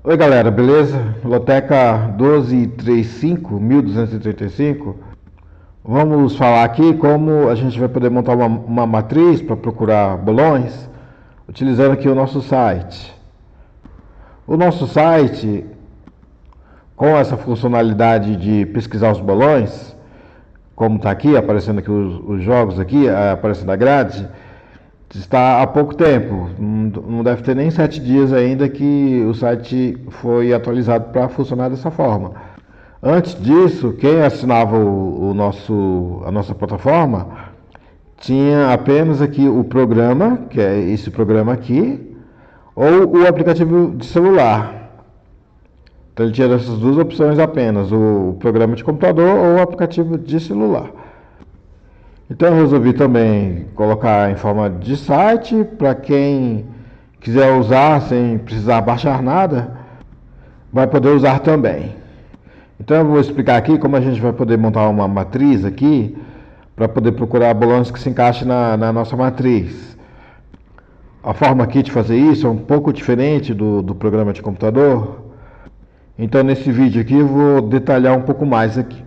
Oi galera, beleza? Loteca 1235, 1235. Vamos falar aqui como a gente vai poder montar uma matriz para procurar bolões, utilizando aqui o nosso site. O nosso site, com essa funcionalidade de pesquisar os bolões, como está aqui, aparecendo aqui os jogos aqui, aparecendo a grade, está há pouco tempo, não deve ter nem 7 dias ainda que o site foi atualizado para funcionar dessa forma. Antes disso, quem assinava a nossa plataforma tinha apenas aqui o programa, que é esse programa aqui, ou o aplicativo de celular. Então ele tinha essas duas opções apenas, o programa de computador ou o aplicativo de celular. Então eu resolvi também colocar em forma de site, para quem quiser usar sem precisar baixar nada, vai poder usar também. Então eu vou explicar aqui como a gente vai poder montar uma matriz aqui, para poder procurar bolões que se encaixem na nossa matriz. A forma aqui de fazer isso é um pouco diferente do programa de computador. Então nesse vídeo aqui eu vou detalhar um pouco mais aqui.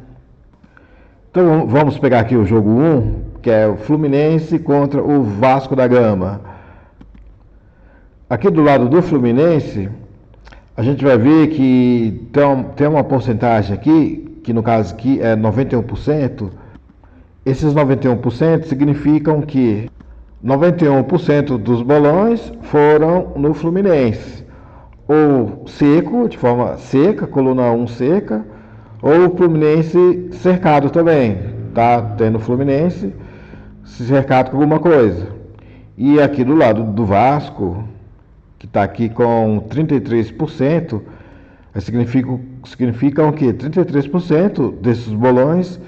Então vamos pegar aqui o jogo 1, que é o Fluminense contra o Vasco da Gama. Aqui do lado do Fluminense, a gente vai ver que tem uma porcentagem aqui, que no caso aqui é 91%. Esses 91% significam que 91% dos bolões foram no Fluminense. Ou seco, de forma seca, coluna 1 seca, ou o Fluminense cercado também, tá tendo Fluminense cercado com alguma coisa. E aqui do lado do Vasco, que está aqui com 33%, significam que 33% desses bolões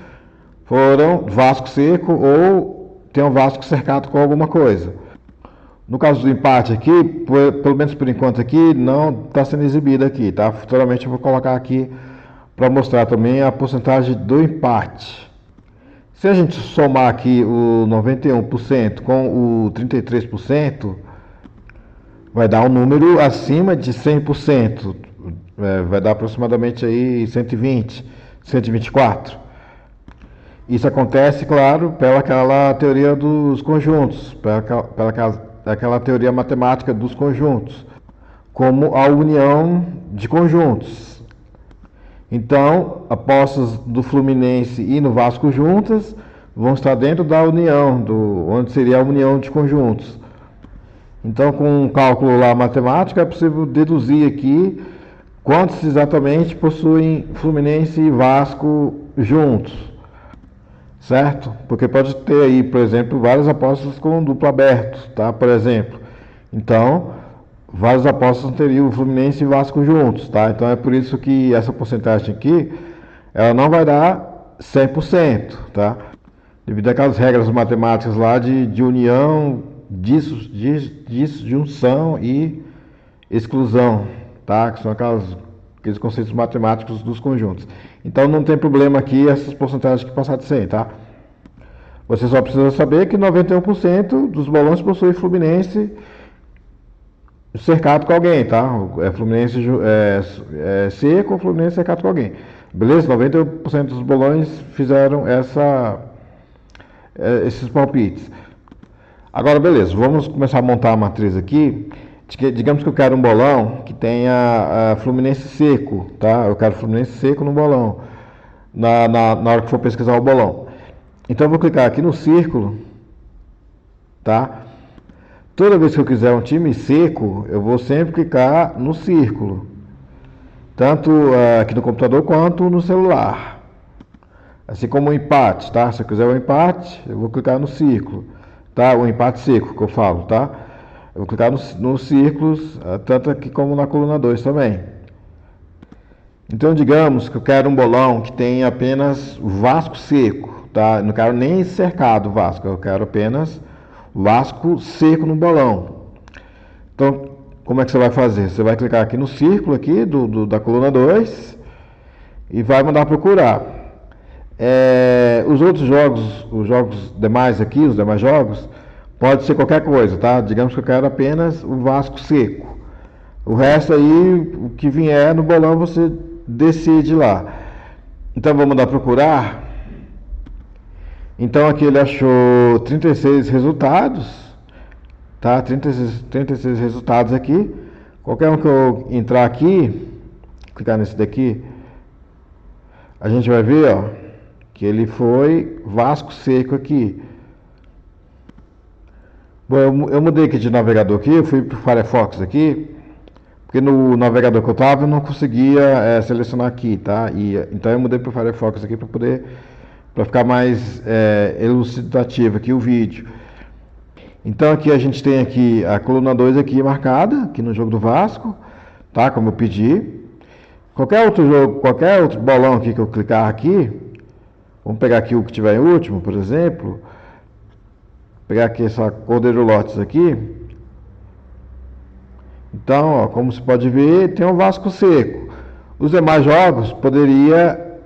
foram Vasco seco ou tem um Vasco cercado com alguma coisa. No caso do empate aqui, pelo menos por enquanto aqui, não está sendo exibido aqui, tá? Futuramente eu vou colocar aqui para mostrar também a porcentagem do empate. Se a gente somar aqui o 91% com o 33%, vai dar um número acima de 100%, vai dar aproximadamente aí 120, 124. Isso acontece, claro, pelaquela teoria dos conjuntos, pelaquela teoria matemática dos conjuntos, como a união de conjuntos. Então, apostas do Fluminense e no Vasco juntas vão estar dentro da união, onde seria a união de conjuntos. Então, com um cálculo lá matemático, é possível deduzir aqui quantos exatamente possuem Fluminense e Vasco juntos, certo? Porque pode ter aí, por exemplo, várias apostas com duplo aberto, tá? Por exemplo. Então, várias apostas teriam o Fluminense e Vasco juntos, tá? Então é por isso que essa porcentagem aqui, ela não vai dar 100%, tá? Devido àquelas regras matemáticas lá de união, disjunção e exclusão, tá? Que são aqueles conceitos matemáticos dos conjuntos. Então não tem problema aqui essas porcentagens que passar de 100, tá? Você só precisa saber que 91% dos bolões possuem Fluminense cercado com alguém, tá? Fluminense seco ou Fluminense cercado com alguém. Beleza? 91% dos bolões fizeram esses palpites. Agora, beleza, vamos começar a montar a matriz aqui. Digamos que eu quero um bolão que tenha Fluminense seco, tá? Eu quero Fluminense seco no bolão, na hora que for pesquisar o bolão. Então eu vou clicar aqui no círculo, tá? Toda vez que eu quiser um time seco, eu vou sempre clicar no círculo, tanto aqui no computador quanto no celular. Assim como o empate, tá? Se eu quiser um empate, eu vou clicar no círculo, tá? O empate seco que eu falo, tá? Eu vou clicar nos círculos, tanto aqui como na coluna 2 também. Então, digamos que eu quero um bolão que tenha apenas Vasco seco, tá? Não quero nem cercado Vasco, eu quero apenas Vasco seco no bolão. Então, como é que você vai fazer? Você vai clicar aqui no círculo aqui da coluna 2 e vai mandar procurar. Os outros jogos, os jogos demais aqui, os demais jogos, pode ser qualquer coisa, tá? Digamos que eu quero apenas o Vasco seco. O resto aí, o que vier no bolão, você decide lá. Então vamos dar procurar. Então aqui ele achou 36 resultados, tá? 36 resultados aqui. Qualquer um que eu entrar aqui, clicar nesse daqui, a gente vai ver, ó, que ele foi Vasco Seco aqui. Bom, eu mudei aqui de navegador aqui, eu fui para o Firefox aqui, porque no navegador que eu estava eu não conseguia selecionar aqui, tá? Então eu mudei para o Firefox aqui para ficar mais elucidativo aqui o vídeo. Então aqui a gente tem aqui a coluna 2 aqui marcada, aqui no jogo do Vasco, tá? Como eu pedi. Qualquer outro jogo, qualquer outro bolão aqui que eu clicar aqui, vamos pegar aqui o que tiver em último, por exemplo. Pegar aqui essa Cordeiro Lotes aqui. Então, ó, como você pode ver, tem o Vasco Seco. Os demais jogos poderia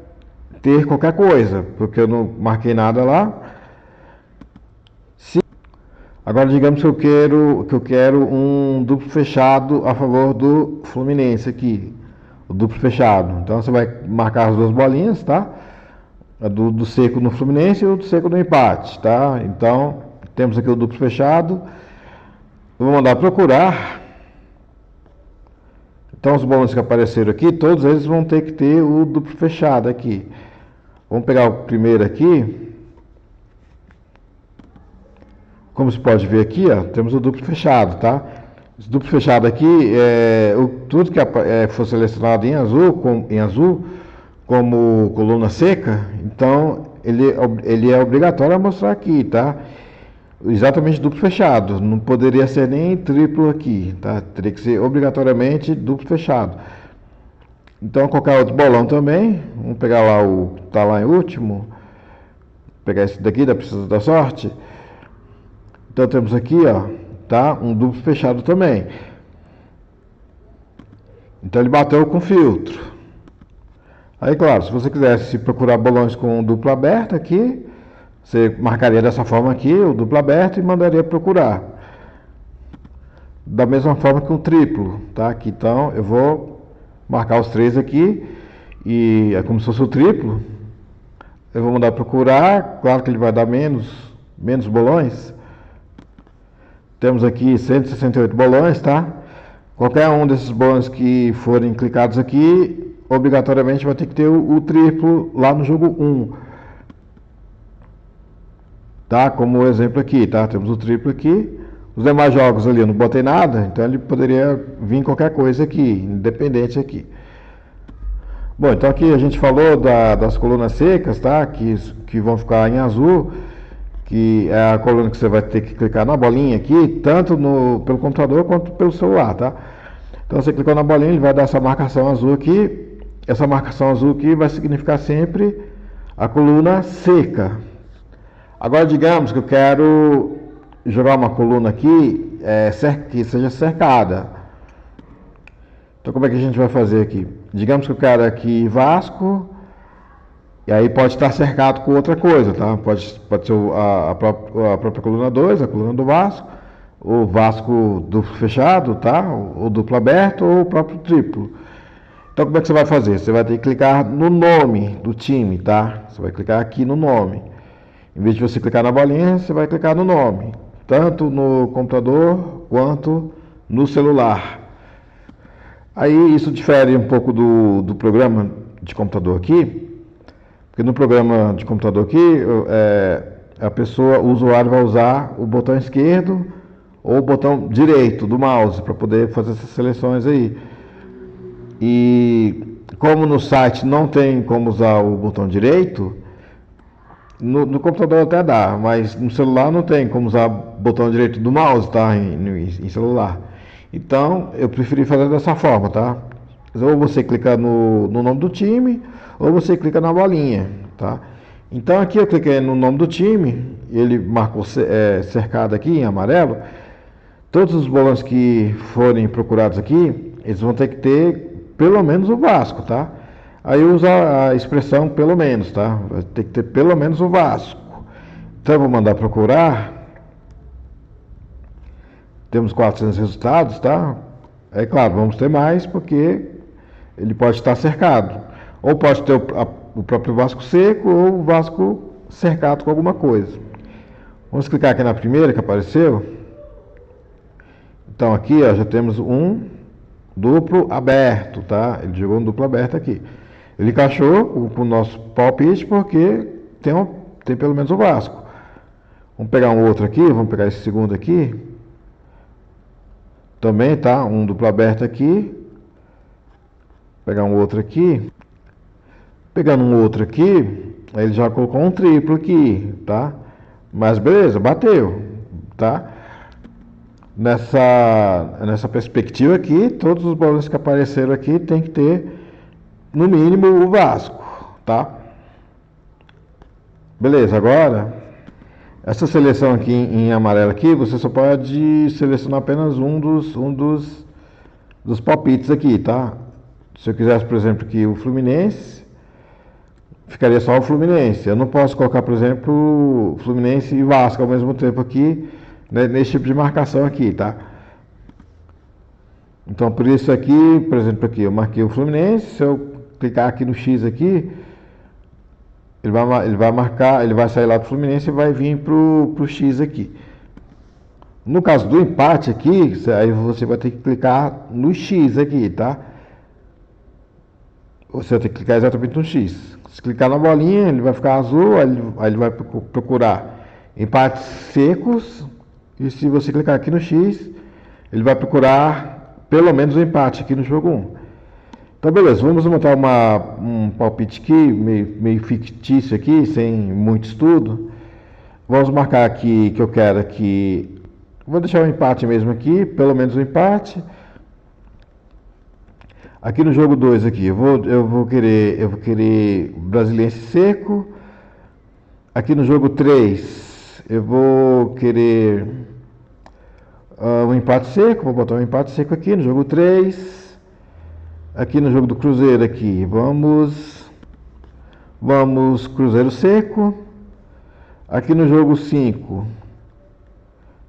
ter qualquer coisa, porque eu não marquei nada lá. Agora digamos que eu quero um duplo fechado a favor do Fluminense aqui. O duplo fechado. Então você vai marcar as duas bolinhas, tá? A do Seco no Fluminense e o do Seco no empate, tá? Então, temos aqui o duplo fechado. Eu vou mandar procurar. Então, os bolões que apareceram aqui, todos eles vão ter que ter o duplo fechado aqui. Vamos pegar o primeiro aqui. Como você pode ver aqui, ó, temos o duplo fechado, tá? Esse duplo fechado aqui, tudo que for selecionado em azul, como coluna seca, então ele é obrigatório a mostrar aqui, tá? Exatamente duplo fechado, não poderia ser nem triplo aqui, tá? Teria que ser obrigatoriamente duplo fechado. Então qualquer outro bolão também, vamos pegar lá o que está lá em último, pegar esse daqui da Precisa da Sorte. Então temos aqui, ó, tá? Um duplo fechado também. Então ele bateu com filtro. Aí, claro, se você quisesse procurar bolões com duplo aberto aqui, você marcaria dessa forma aqui, o duplo aberto, e mandaria procurar. Da mesma forma que um triplo, tá? Aqui, então, eu vou marcar os três aqui, e é como se fosse o triplo. Eu vou mandar procurar, claro que ele vai dar menos bolões. Temos aqui 168 bolões, tá? Qualquer um desses bolões que forem clicados aqui, obrigatoriamente vai ter que ter o triplo lá no jogo 1. Tá? Como o exemplo aqui, tá? Temos o triplo aqui. Os demais jogos ali eu não botei nada, então ele poderia vir qualquer coisa aqui, independente aqui. Bom, então aqui a gente falou das colunas secas, tá? Que vão ficar em azul, que é a coluna que você vai ter que clicar na bolinha aqui, tanto pelo computador quanto pelo celular, tá? Então você clicou na bolinha, ele vai dar essa marcação azul aqui. Essa marcação azul aqui vai significar sempre a coluna seca. Agora digamos que eu quero jogar uma coluna aqui que seja cercada. Então como é que a gente vai fazer aqui? Digamos que eu quero aqui Vasco, e aí pode estar cercado com outra coisa, tá? Pode ser a própria coluna 2, a coluna do Vasco, o Vasco duplo fechado, tá? O duplo aberto ou o próprio triplo. Então como é que você vai fazer? Você vai ter que clicar no nome do time, tá? Você vai clicar aqui no nome. Em vez de você clicar na bolinha, você vai clicar no nome, tanto no computador quanto no celular. Aí isso difere um pouco do programa de computador aqui. Porque no programa de computador aqui, o usuário vai usar o botão esquerdo ou o botão direito do mouse para poder fazer essas seleções aí. E como no site não tem como usar o botão direito, no computador até dá, mas no celular não tem como usar o botão direito do mouse, tá? Em celular. Então, eu preferi fazer dessa forma, tá? Ou você clica no nome do time, ou você clica na bolinha, tá? Então aqui eu cliquei no nome do time, ele marcou cercado aqui em amarelo. Todos os bolões que forem procurados aqui, eles vão ter que ter pelo menos o Vasco, tá? Aí usa a expressão pelo menos, tá? Vai ter que ter pelo menos o Vasco. Então eu vou mandar procurar. Temos 400 resultados, tá? É claro, vamos ter mais porque ele pode estar cercado. Ou pode ter o próprio vasco seco ou o vasco cercado com alguma coisa. Vamos clicar aqui na primeira que apareceu. Então aqui ó, já temos um duplo aberto, tá? Ele jogou um duplo aberto aqui. Ele encaixou com o nosso palpite porque tem pelo menos o vasco. Vamos pegar um outro aqui, vamos pegar esse segundo aqui. Também, tá? Um duplo aberto aqui. Pegar um outro aqui. Pegando um outro aqui, ele já colocou um triplo aqui, tá? Mas beleza, bateu, tá? Nessa perspectiva aqui, todos os bolões que apareceram aqui tem que ter, no mínimo, o vasco, tá? Beleza, agora, essa seleção aqui em amarelo aqui, você só pode selecionar apenas um dos palpites aqui, tá? Se eu quisesse, por exemplo, aqui o Fluminense, ficaria só o Fluminense. Eu não posso colocar, por exemplo, Fluminense e Vasco ao mesmo tempo aqui, né, nesse tipo de marcação aqui, tá? Então, por isso aqui, por exemplo, aqui eu marquei o Fluminense. Se eu clicar aqui no X aqui, ele vai marcar, ele vai sair lá do Fluminense e vai vir pro X aqui. No caso do empate aqui, aí você vai ter que clicar no X aqui, tá? Você vai ter que clicar exatamente no X. Se clicar na bolinha, ele vai ficar azul, aí ele vai procurar empates secos. E se você clicar aqui no X, ele vai procurar pelo menos o empate aqui no jogo 1. Então, beleza, vamos montar um palpite aqui, meio fictício aqui, sem muito estudo. Vamos marcar aqui que eu quero aqui. Vou deixar o empate mesmo aqui, pelo menos o empate. Aqui no jogo 2 aqui, eu vou querer Brasiliense seco. Aqui no jogo 3, eu vou querer um empate seco, vou botar um empate seco aqui no jogo 3. Aqui no jogo do Cruzeiro aqui, vamos Cruzeiro seco. Aqui no jogo 5,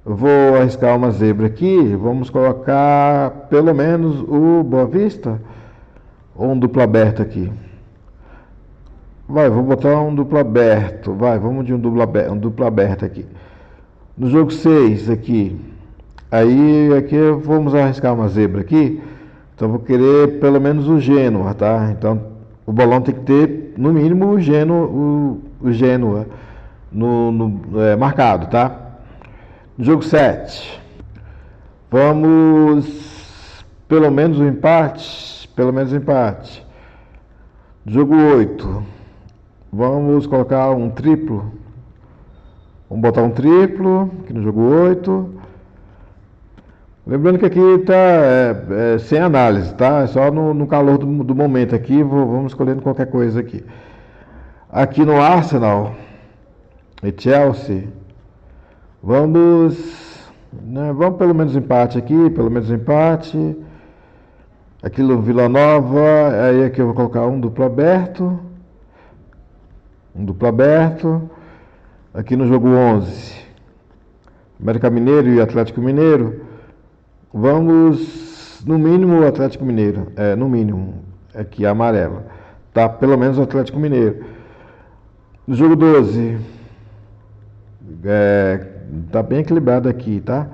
eu vou arriscar uma zebra aqui, vamos colocar pelo menos o Boa Vista, ou um duplo aberto aqui. Vou botar um duplo aberto, vamos de um duplo aberto aqui. No jogo 6 aqui, aí aqui vamos arriscar uma zebra aqui, então vou querer pelo menos o Gênua, tá? Então o bolão tem que ter no mínimo o Gênua marcado, tá? Jogo 7. Vamos pelo menos o empate. Jogo 8. Vamos colocar um triplo. Vamos botar um triplo aqui no jogo 8. Lembrando que aqui está sem análise, tá? É só no calor do momento aqui. Vamos escolhendo qualquer coisa aqui. Aqui no Arsenal e Chelsea. Vamos pelo menos empate aqui, pelo menos empate. Aqui no Vila Nova, aí aqui eu vou colocar um duplo aberto. Aqui no jogo 11, América Mineiro e Atlético Mineiro. Vamos, no mínimo, o Atlético Mineiro. No mínimo, aqui amarelo. Tá, pelo menos o Atlético Mineiro. No jogo 12, tá bem equilibrado aqui, tá?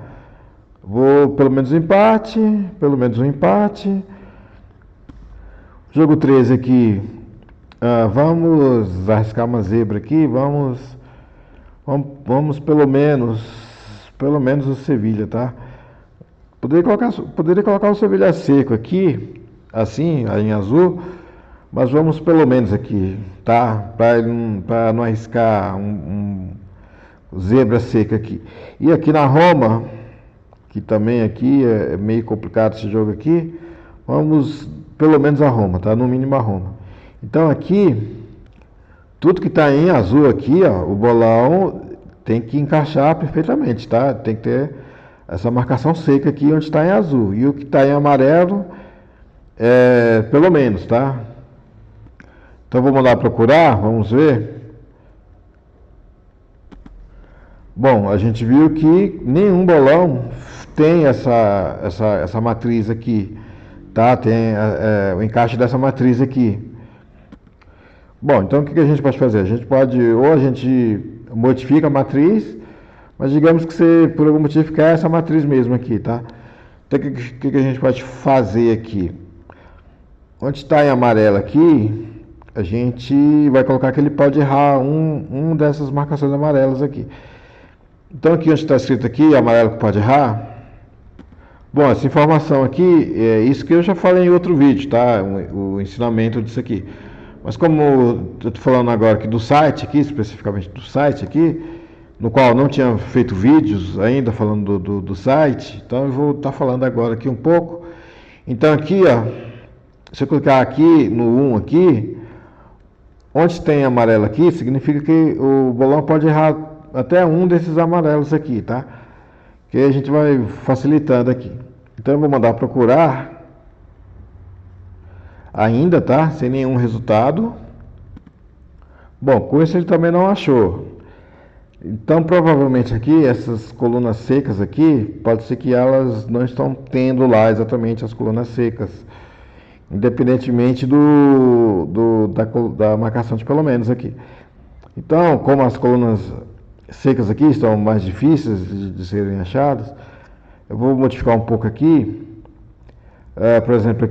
Vou pelo menos um empate. Jogo 13 aqui. Vamos arriscar uma zebra aqui. Vamos pelo menos o Sevilha, tá? Poderia colocar o Sevilha seco aqui, assim, em azul, mas vamos pelo menos aqui, tá? Para não arriscar zebra seca aqui. E aqui na Roma, que também aqui é meio complicado esse jogo aqui, vamos pelo menos a Roma, tá? No mínimo a Roma. Então aqui, tudo que está em azul aqui, ó, o bolão tem que encaixar perfeitamente, tá? Tem que ter essa marcação seca aqui onde está em azul. E o que está em amarelo, pelo menos, tá? Então vamos lá procurar, vamos ver. Bom, a gente viu que nenhum bolão tem essa matriz aqui, tá? Tem o encaixe dessa matriz aqui. Bom, então o que a gente pode fazer? A gente pode, ou a gente modifica a matriz, mas digamos que você, por algum motivo, quer essa matriz mesmo aqui, tá? Então o que a gente pode fazer aqui? Onde está em amarelo aqui, a gente vai colocar que ele pode errar um dessas marcações amarelas aqui. Então aqui onde está escrito aqui, amarelo que pode errar. Bom, essa informação aqui, é isso que eu já falei em outro vídeo, tá? O ensinamento disso aqui. Mas como eu estou falando agora aqui do site, aqui, especificamente do site aqui, no qual não tinha feito vídeos ainda falando do site, então eu vou estar falando agora aqui um pouco. Então aqui, ó, se eu clicar aqui no 1 aqui, onde tem amarelo aqui, significa que o bolão pode errar até um desses amarelos aqui, tá? Que aí a gente vai facilitando aqui. Então eu vou mandar procurar ainda, tá? Sem nenhum resultado. Bom, com isso ele também não achou. Então provavelmente aqui, essas colunas secas aqui, pode ser que elas não estão tendo lá exatamente as colunas secas. Independentemente da marcação de pelo menos aqui. Então, como as colunas secas aqui estão mais difíceis de serem achadas, eu vou modificar um pouco aqui. Por exemplo,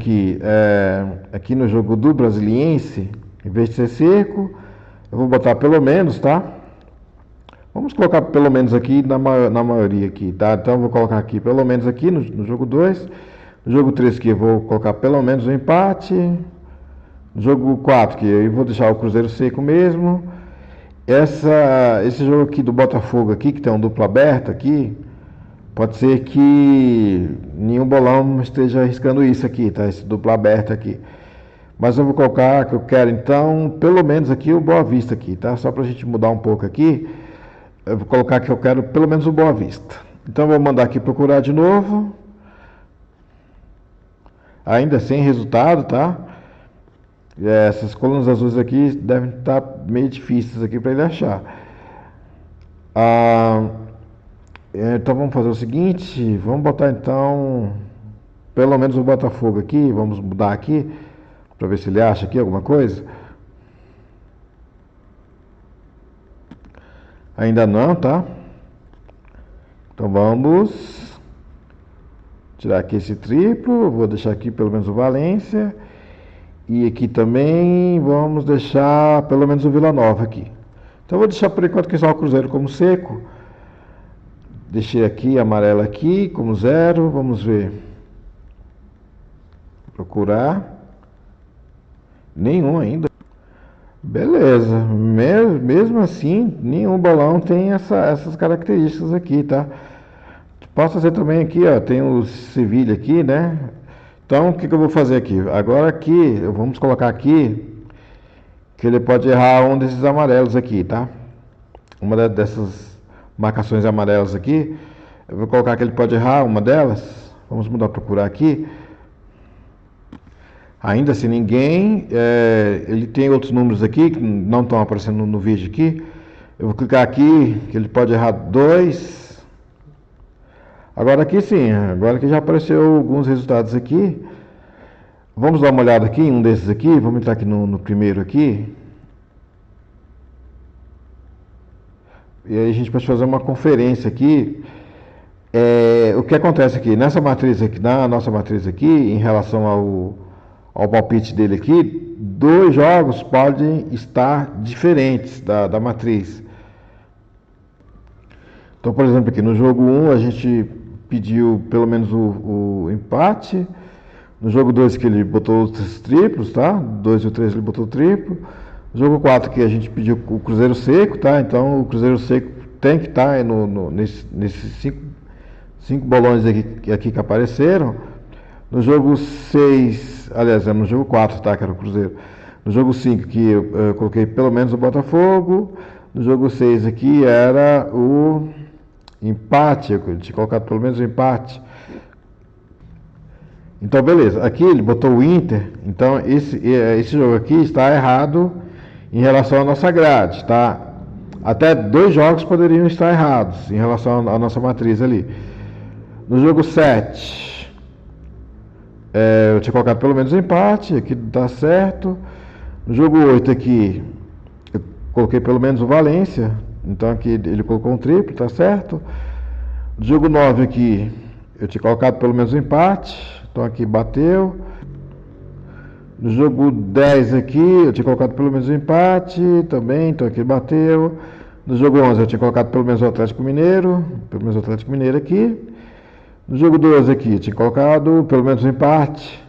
aqui no jogo do Brasiliense, em vez de ser seco, eu vou botar pelo menos, tá? Vamos colocar pelo menos aqui na maioria aqui, tá? Então eu vou colocar aqui pelo menos aqui no jogo 2. No jogo 3 aqui eu vou colocar pelo menos um empate. No jogo 4 aqui eu vou deixar o Cruzeiro seco mesmo. Esse jogo aqui do Botafogo aqui, que tem um duplo aberto aqui, pode ser que nenhum bolão esteja arriscando isso aqui, tá? Esse duplo aberto aqui. Mas eu vou colocar que eu quero então, pelo menos aqui o Boa Vista aqui, tá? Só pra gente mudar um pouco aqui, eu vou colocar que eu quero pelo menos o Boa Vista. Então eu vou mandar aqui procurar de novo. Ainda sem resultado, tá? Essas colunas azuis aqui devem estar meio difíceis aqui para ele achar. Então vamos fazer o seguinte, vamos botar então pelo menos o Botafogo aqui, vamos mudar aqui para ver se ele acha aqui alguma coisa. Ainda não, tá? Então vamos tirar aqui esse triplo, vou deixar aqui pelo menos o Valência. E aqui também vamos deixar pelo menos o Vila Nova aqui. Então vou deixar por enquanto que só o Cruzeiro como seco. Deixei aqui amarelo aqui como 0, vamos ver. Procurar. Nenhum ainda. Beleza, mesmo assim, nenhum bolão tem essas características aqui, tá? Posso fazer também aqui, ó, tem o Sevilha aqui, né? Então, o que eu vou fazer aqui? Agora aqui, vamos colocar aqui que ele pode errar um desses amarelos aqui, tá? Uma dessas marcações amarelas aqui, eu vou colocar que ele pode errar uma delas. Vamos mudar para procurar aqui. Ainda assim, ninguém. Ele tem outros números aqui que não estão aparecendo no vídeo aqui. Eu vou clicar aqui que ele pode errar 2. Agora aqui sim, agora que já apareceu alguns resultados aqui. Vamos dar uma olhada aqui em um desses aqui. Vamos entrar aqui no primeiro aqui. E aí a gente pode fazer uma conferência aqui. O que acontece aqui, nessa matriz aqui, na nossa matriz aqui, em relação ao palpite dele aqui, 2 jogos podem estar diferentes da matriz. Então, por exemplo, aqui no jogo 1 a gente pediu pelo menos o empate. No jogo 2 que ele botou os triplos, tá? 2 e o 3 ele botou o triplo. No jogo 4 que a gente pediu o Cruzeiro seco, tá? Então o Cruzeiro seco tem que estar nesses 5 bolões aqui que apareceram. No jogo 6, aliás, no jogo 4, tá? Que era o Cruzeiro. No jogo 5 que eu coloquei pelo menos o Botafogo. No jogo 6 aqui era o empate, eu tinha colocado pelo menos o empate. Então, beleza. Aqui ele botou o Inter. Então, esse jogo aqui está errado em relação à nossa grade, tá? Até 2 jogos poderiam estar errados em relação à nossa matriz ali. No jogo 7, eu tinha colocado pelo menos um empate, aqui dá certo. No jogo 8 aqui, eu coloquei pelo menos o Valência, então aqui ele colocou um triplo, tá certo. No jogo 9 aqui, eu tinha colocado pelo menos um empate, então aqui bateu. No jogo 10 aqui, eu tinha colocado pelo menos um empate também, então aqui bateu. No jogo 11 eu tinha colocado pelo menos o Atlético Mineiro aqui. No jogo 12 aqui, eu tinha colocado pelo menos um empate.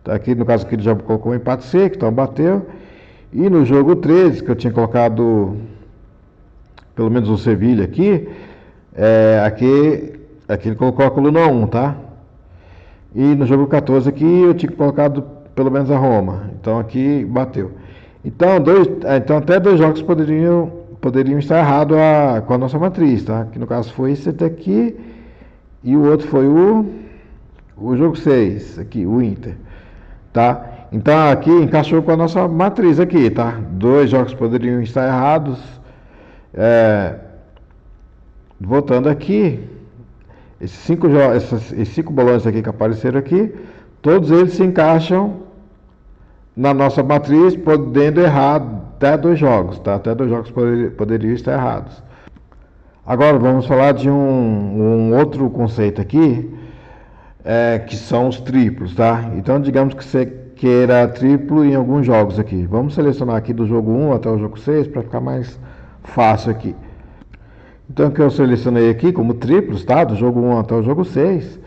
Aqui no caso aqui ele já colocou um empate seco, então bateu. E no jogo 13, que eu tinha colocado pelo menos o Sevilha aqui, aqui ele colocou a coluna 1, tá? E no jogo 14 aqui eu tinha colocado pelo menos a Roma. Então aqui bateu. Então, então até dois jogos poderiam estar errados com a nossa matriz, tá? Que no caso foi esse daqui e o outro foi o jogo 6, aqui, o Inter, tá? Então aqui encaixou com a nossa matriz aqui, tá? Dois jogos poderiam estar errados. Voltando aqui, esses cinco bolões aqui que apareceram aqui, todos eles se encaixam na nossa matriz, podendo errar até dois jogos, tá? Até dois jogos poderiam estar errados. Agora vamos falar de um outro conceito aqui, que são os triplos, tá? Então digamos que você queira triplo em alguns jogos aqui. Vamos selecionar aqui do jogo 1 até o jogo 6 para ficar mais fácil aqui. Então o que eu selecionei aqui como triplos, tá? Do jogo 1 até o jogo 6.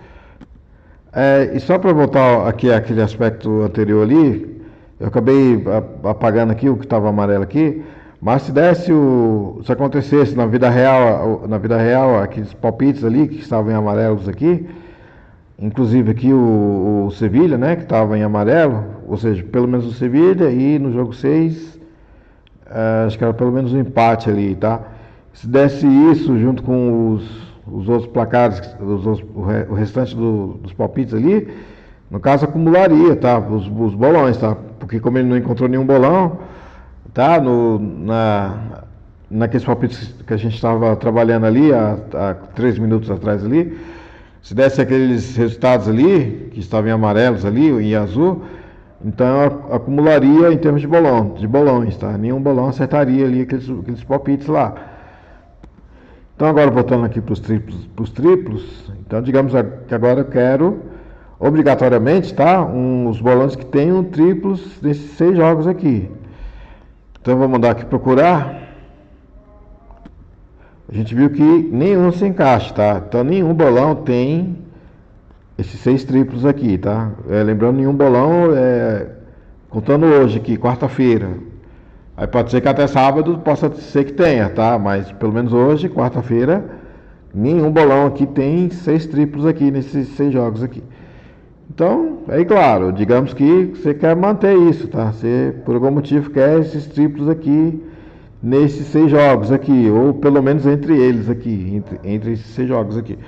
E só para voltar aqui àquele aspecto anterior ali, eu acabei apagando aqui o que estava amarelo aqui, mas se acontecesse na vida real, aqueles palpites ali que estavam em amarelos aqui, inclusive aqui o Sevilha, né, que estava em amarelo, ou seja, pelo menos o Sevilha, e no jogo 6, acho que era pelo menos um empate ali, tá? Se desse isso junto com os outros placares, o restante dos palpites ali, no caso acumularia, tá? Os bolões, tá? Porque como ele não encontrou nenhum bolão, tá? Naqueles palpites que a gente estava trabalhando ali há 3 minutos atrás ali, se desse aqueles resultados ali, que estavam em amarelos ali, em azul, então acumularia em termos de bolões, tá? Nenhum bolão acertaria ali aqueles palpites lá. Então agora voltando aqui para os triplos, então digamos que agora eu quero obrigatoriamente, tá? Os bolões que tenham triplos desses 6 jogos aqui. Então eu vou mandar aqui procurar. A gente viu que nenhum se encaixa, tá? Então nenhum bolão tem esses 6 triplos aqui, tá? Lembrando, nenhum bolão, contando hoje aqui, quarta-feira. Aí pode ser que até sábado possa ser que tenha, tá? Mas pelo menos hoje, quarta-feira, nenhum bolão aqui tem 6 triplos aqui nesses 6 jogos aqui. Então, aí claro, digamos que você quer manter isso, tá? Você por algum motivo quer esses triplos aqui nesses 6 jogos aqui, ou pelo menos entre eles aqui, entre esses 6 jogos aqui.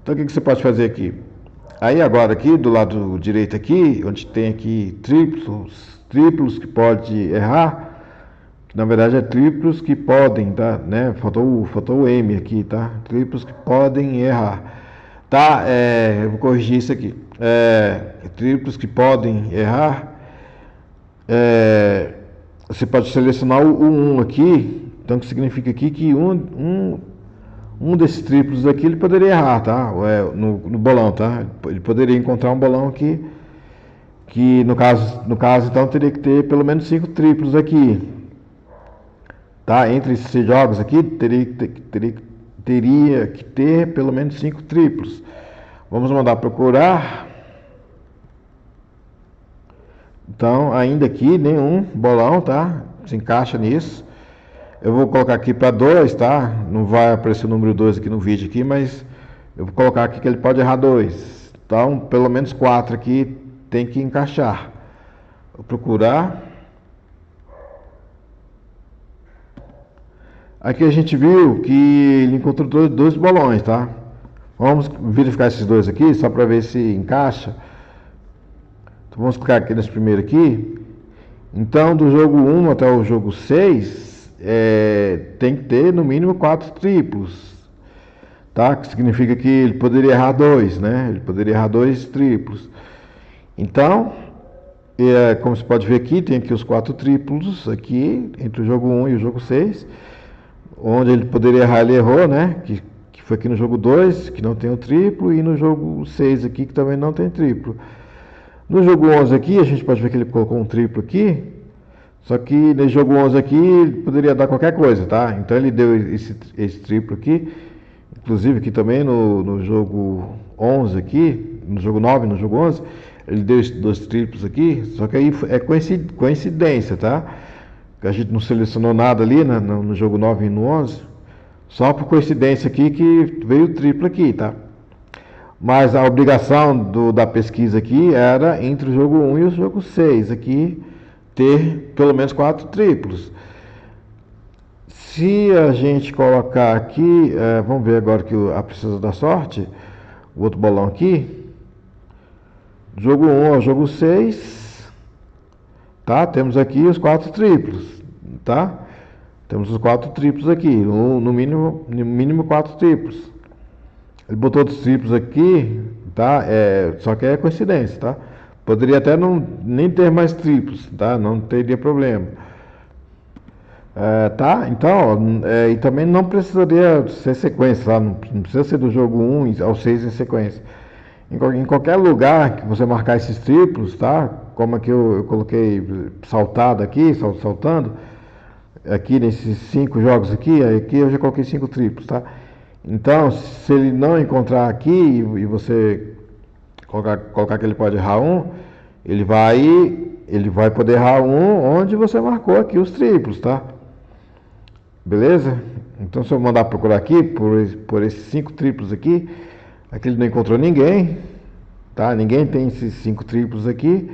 Então o que você pode fazer aqui? Aí agora aqui, do lado direito aqui, onde tem aqui triplos que pode errar, que na verdade é triplos que podem, tá? Né? Faltou o M aqui, tá? Triplos que podem errar. Tá? Eu vou corrigir isso aqui. Triplos que podem errar. Você pode selecionar o 1 aqui. Então, que significa aqui que um desses triplos aqui ele poderia errar, tá? No bolão, tá? Ele poderia encontrar um bolão aqui que no caso então teria que ter pelo menos 5 triplos aqui, tá? Entre esses 6 jogos aqui teria que ter pelo menos 5 triplos. Vamos mandar procurar. Então, ainda aqui, nenhum bolão, tá? Se encaixa nisso. Eu vou colocar aqui para 2, tá? Não vai aparecer o número 2 aqui no vídeo aqui, mas eu vou colocar aqui que ele pode errar 2. Então, pelo menos 4 aqui tem que encaixar. Vou procurar. Aqui a gente viu que ele encontrou dois bolões, tá? Vamos verificar esses dois aqui, só para ver se encaixa. Então, vamos clicar aqui nesse primeiro aqui. Então, do jogo 1 até o jogo 6, tem que ter no mínimo 4 triplos. tá? Que significa que ele poderia errar dois, né? Ele poderia errar dois triplos. Então, como você pode ver aqui, tem aqui os 4 triplos aqui, entre o jogo 1 e o jogo 6. Onde ele poderia errar, ele errou, né? Que foi aqui no jogo 2, que não tem o triplo, e no jogo 6 aqui, que também não tem triplo. No jogo 11 aqui, a gente pode ver que ele colocou um triplo aqui, só que nesse jogo 11 aqui, ele poderia dar qualquer coisa, tá? Então ele deu esse triplo aqui, inclusive aqui também no jogo 11 aqui, no jogo 9, no jogo 11, ele deu esses 2 triplos aqui, só que aí é coincidência, tá? A gente não selecionou nada ali, né, no jogo 9 e no 11, só por coincidência aqui que veio o triplo aqui, tá? Mas a obrigação da pesquisa aqui era entre o jogo 1 e o jogo 6 aqui, ter pelo menos 4 triplos. Se a gente colocar aqui, vamos ver agora que a Princesa da Sorte, o outro bolão aqui, jogo 1 ao jogo 6, tá? Temos aqui os 4 triplos, tá? Temos os 4 triplos aqui, no mínimo 4 triplos. Ele botou outros triplos aqui, tá? Só que é coincidência, tá? Poderia até nem ter mais triplos, tá? Não teria problema. Tá? Então, e também não precisaria ser sequência, tá? Não precisa ser do jogo 1 ao 6 em sequência. Em qualquer lugar que você marcar esses triplos, tá? Como aqui eu coloquei saltado aqui, saltando, aqui nesses 5 jogos aqui eu já coloquei 5 triplos, tá? Então, se ele não encontrar aqui e você colocar que ele pode errar um, ele vai poder errar um onde você marcou aqui os triplos, tá? Beleza? Então, se eu mandar procurar aqui por esses 5 triplos aqui ele não encontrou ninguém, tá? Ninguém tem esses 5 triplos aqui.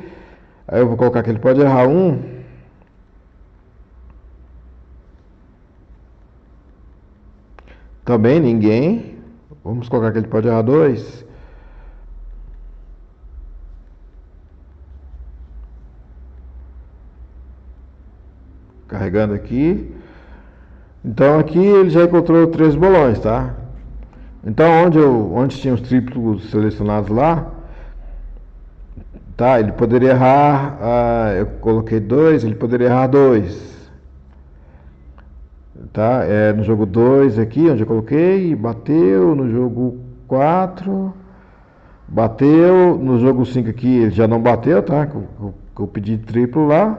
Aí eu vou colocar que ele pode errar um. Também ninguém. Vamos colocar que ele pode errar 2. Carregando aqui. Então aqui ele já encontrou 3 bolões, tá? Então onde tinha os triplos selecionados lá, tá? Ele poderia errar, eu coloquei 2, ele poderia errar 2. Tá? No jogo 2 aqui, onde eu coloquei, bateu, no jogo 4, bateu, no jogo 5 aqui ele já não bateu, tá? Eu pedi triplo lá,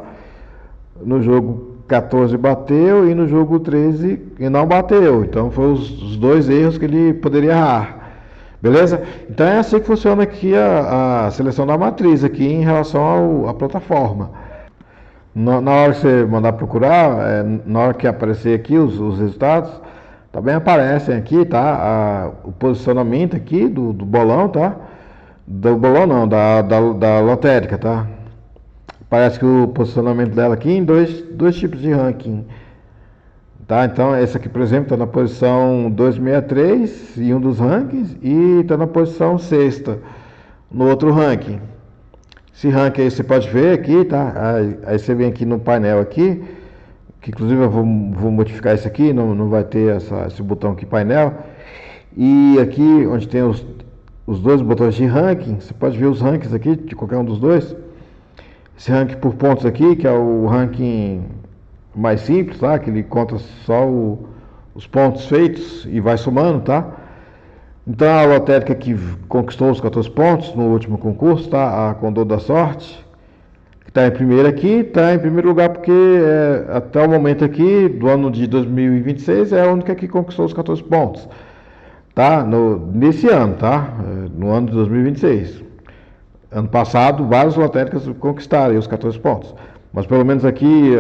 no jogo 14 bateu e no jogo 13 ele não bateu, então foram os 2 erros que ele poderia errar, beleza? Então é assim que funciona aqui a seleção da matriz aqui em relação à plataforma. Na hora que você mandar procurar, na hora que aparecer aqui os resultados, também aparecem aqui, tá? O posicionamento aqui do bolão, tá? Do bolão não, da lotérica, tá? Parece que o posicionamento dela aqui em dois tipos de ranking, tá? Então, esse aqui, por exemplo, está na posição 263 em um dos rankings e está na posição 6ª no outro ranking. Esse ranking aí você pode ver aqui, tá? Aí você vem aqui no painel aqui, que inclusive eu vou modificar isso aqui, não vai ter esse botão aqui, painel. E aqui, onde tem os 2 botões de ranking, você pode ver os rankings aqui, de qualquer um dos 2. Esse ranking por pontos aqui, que é o ranking mais simples, tá? Que ele conta só os pontos feitos e vai somando, tá? Então a lotérica que conquistou os 14 pontos no último concurso, tá? A Condor da Sorte, que está em primeiro aqui, está em primeiro lugar porque até o momento aqui, do ano de 2026, é a única que conquistou os 14 pontos, tá? Nesse ano, tá? No ano de 2026. Ano passado, várias lotéricas conquistaram os 14 pontos. Mas pelo menos aqui,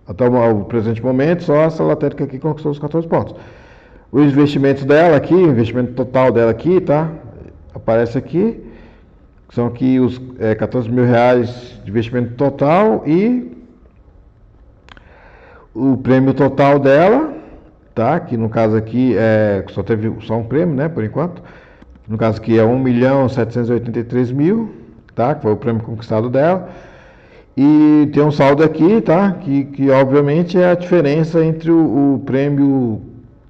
até o presente momento, só essa lotérica aqui conquistou os 14 pontos. Os investimentos dela aqui, o investimento total dela aqui, tá? Aparece aqui. São aqui os 14 mil reais de investimento total e o prêmio total dela, tá? Que no caso aqui só teve só um prêmio, né? Por enquanto. No caso aqui é 1.783.000, tá? Que foi o prêmio conquistado dela. E tem um saldo aqui, tá? Que obviamente é a diferença entre o prêmio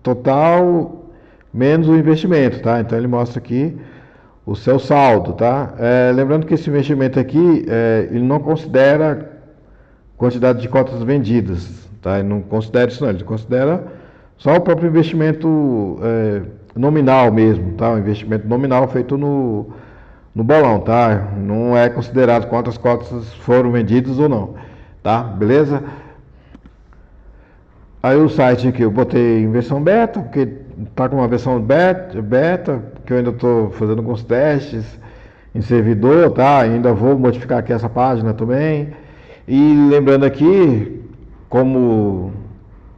total menos o investimento, tá? Então ele mostra aqui o seu saldo, tá? Lembrando que esse investimento aqui, ele não considera quantidade de cotas vendidas, tá? Ele não considera isso não, ele considera só o próprio investimento nominal mesmo, tá? O investimento nominal feito no bolão, tá? Não é considerado quantas cotas foram vendidas ou não, tá? Beleza? Aí o site aqui eu botei em versão beta, porque tá com uma versão beta, que eu ainda estou fazendo alguns testes em servidor, tá? Ainda vou modificar aqui essa página também. E lembrando aqui, como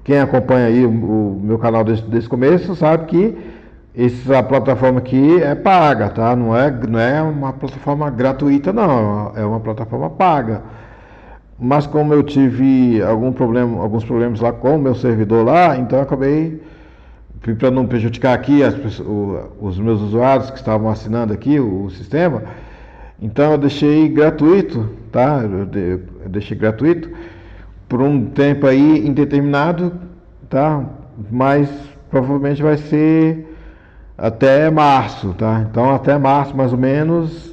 quem acompanha aí o meu canal desde o começo sabe que essa plataforma aqui é paga, tá? Não é uma plataforma gratuita, não. É uma plataforma paga. Mas como eu tive alguns problemas lá com o meu servidor lá, então eu acabei, para não prejudicar aqui os meus usuários que estavam assinando aqui o sistema, então eu deixei gratuito, tá? Eu deixei gratuito por um tempo aí indeterminado, tá? Mas provavelmente vai ser até março, tá? Então até março mais ou menos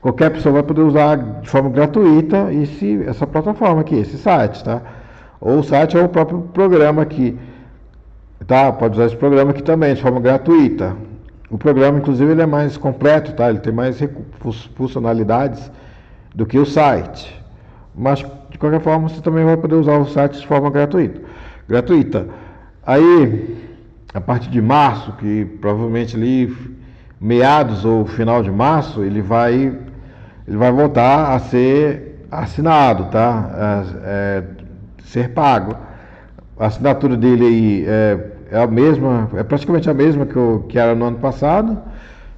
qualquer pessoa vai poder usar de forma gratuita essa plataforma aqui, esse site, tá? Ou o site ou o próprio programa aqui, tá? Pode usar esse programa aqui também de forma gratuita. O programa, inclusive, ele é mais completo, tá? Ele tem mais funcionalidades do que o site. Mas, de qualquer forma, você também vai poder usar o site de forma gratuita. Aí, a partir de março, que provavelmente ali meados ou final de março, ele vai voltar a ser assinado, tá? Ser pago. A assinatura dele aí é a mesma, é praticamente a mesma que era no ano passado.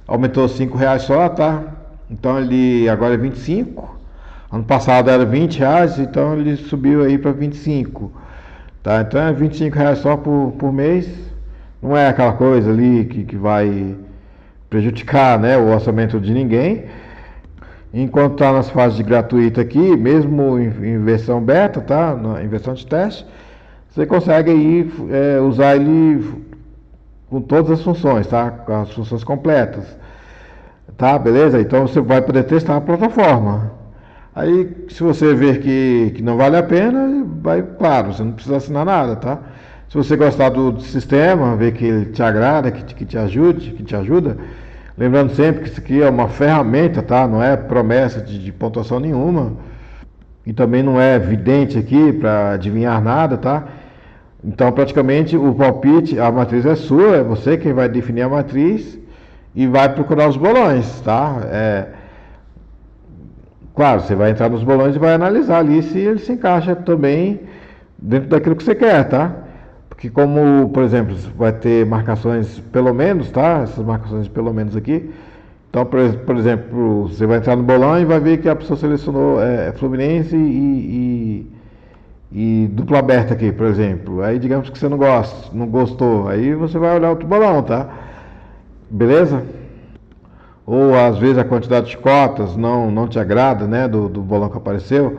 Aumentou R$ 5 só, tá? Então ele agora é 25. Ano passado era R$ 20, então ele subiu aí para 25, tá? Então é R$ 25 só por mês. Não é aquela coisa ali que vai prejudicar, né, o orçamento de ninguém. Enquanto está nas fases de gratuita aqui, mesmo em versão beta, tá? Em versão de teste, você consegue aí usar ele com todas as funções, tá? Com as funções completas, tá? Beleza? Então você vai poder testar a plataforma. Aí, se você ver que não vale a pena, claro, você não precisa assinar nada, tá? Se você gostar do sistema, ver que ele te agrada, que te ajuda, lembrando sempre que isso aqui é uma ferramenta, tá? Não é promessa de pontuação nenhuma. E também não é vidente aqui para adivinhar nada, tá? Então, praticamente, o palpite, a matriz é sua, é você quem vai definir a matriz e vai procurar os bolões, tá? Claro, você vai entrar nos bolões e vai analisar ali se ele se encaixa também dentro daquilo que você quer, tá? Porque como, por exemplo, vai ter marcações pelo menos, tá? Essas marcações pelo menos aqui. Então, por exemplo, você vai entrar no bolão e vai ver que a pessoa selecionou Fluminense e dupla aberta aqui, por exemplo. Aí digamos que você não gostou. Aí você vai olhar outro bolão, tá? Beleza? Ou às vezes a quantidade de cotas não te agrada, né? Do bolão que apareceu.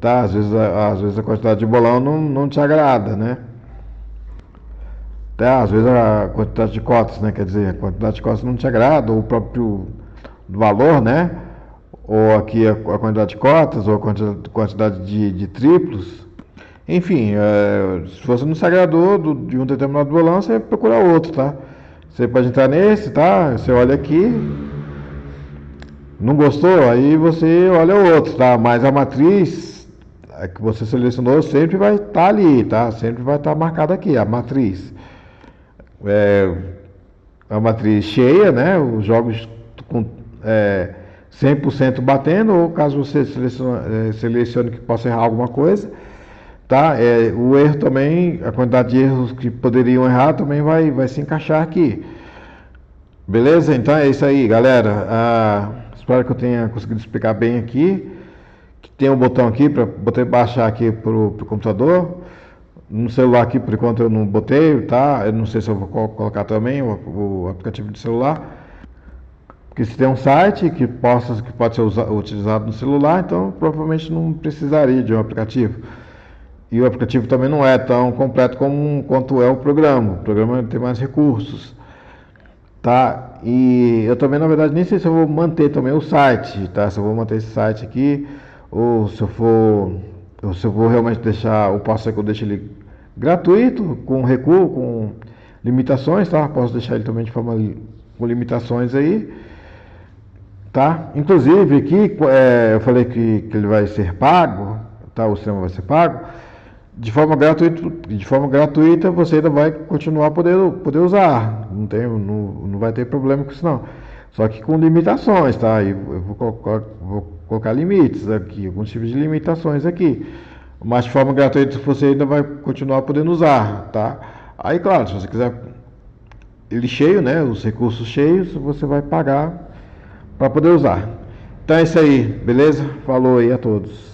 Tá? Às vezes a quantidade de bolão não te agrada, né? Às vezes a quantidade de cotas, né? Quer dizer, a quantidade de cotas não te agrada, ou o próprio valor, né? Ou aqui a quantidade de cotas, ou a quantidade de triplos. Enfim, se você não se agradou de um determinado bolão, você procura outro, tá? Você pode entrar nesse, tá? Você olha aqui, não gostou, aí você olha o outro, tá? Mas a matriz que você selecionou sempre vai estar ali, tá? Sempre vai estar marcada aqui, a matriz. A matriz cheia, né? Os jogos com 100% batendo, ou caso você selecione que possa errar alguma coisa, tá? O erro também, a quantidade de erros que poderiam errar também vai se encaixar aqui. Beleza? Então é isso aí, galera. Espero que eu tenha conseguido explicar bem aqui. Tem um botão aqui para poder baixar aqui pro computador. No celular aqui, por enquanto, eu não botei, tá? Eu não sei se eu vou colocar também o aplicativo de celular. Porque se tem um site que pode ser utilizado no celular, então provavelmente não precisaria de um aplicativo. E o aplicativo também não é tão completo quanto é o programa. O programa tem mais recursos. tá? E eu também, na verdade, nem sei se eu vou manter também o site, tá? Se eu vou manter esse site aqui, ou se eu for, ou se eu vou realmente deixar, o passo é que eu deixo ele gratuito, com recuo, com limitações, tá? Posso deixar ele também de forma com limitações aí, tá? Inclusive aqui, eu falei que ele vai ser pago, tá? O sistema vai ser pago. De forma gratuita você ainda vai continuar poder usar. Não vai ter problema com isso não. Só que com limitações, tá? E eu vou colocar limites aqui, alguns tipos de limitações aqui. Mas de forma gratuita você ainda vai continuar podendo usar, tá? Aí claro, se você quiser ele cheio, né? Os recursos cheios, você vai pagar para poder usar. Então é isso aí, beleza? Falou aí a todos.